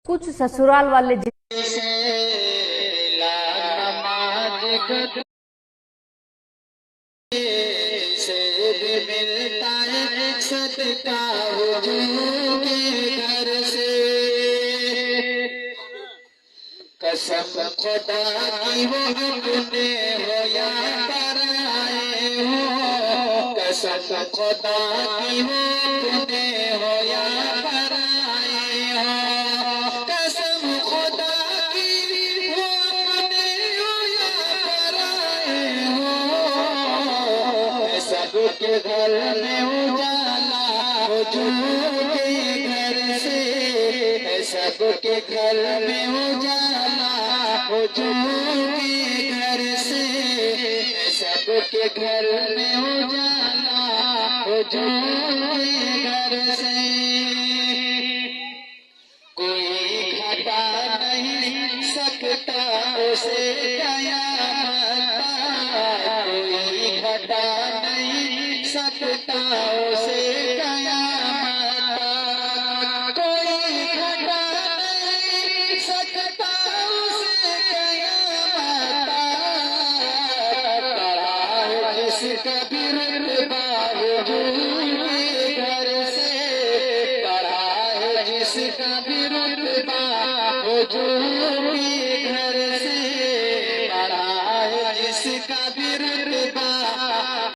कुछ ससुराल वाले से भी मिलता है सदका हुजूर के घर से। कसम खुदा की वो अपने हो या पराए हो, कसम खुदा की वो अपने हो या पराए हो, कसम खुदा की वो अपने हो या पराए हो। सबके घर में उजाला हुजूर के घर से, सबके घर में उजाला हुजूर के घर से, सबके घर में उजाला हुजूर के घर से। कोई घटा नहीं सकता उसे कयामत, कोई घटा नहीं सकता उसे कयामत, कोई घटा नहीं सकता उसे कयामत। बड़ा है जिसका भी रुतबा हुजूर के घर से, बड़ा है जिसका भी रुतबा हुजूर के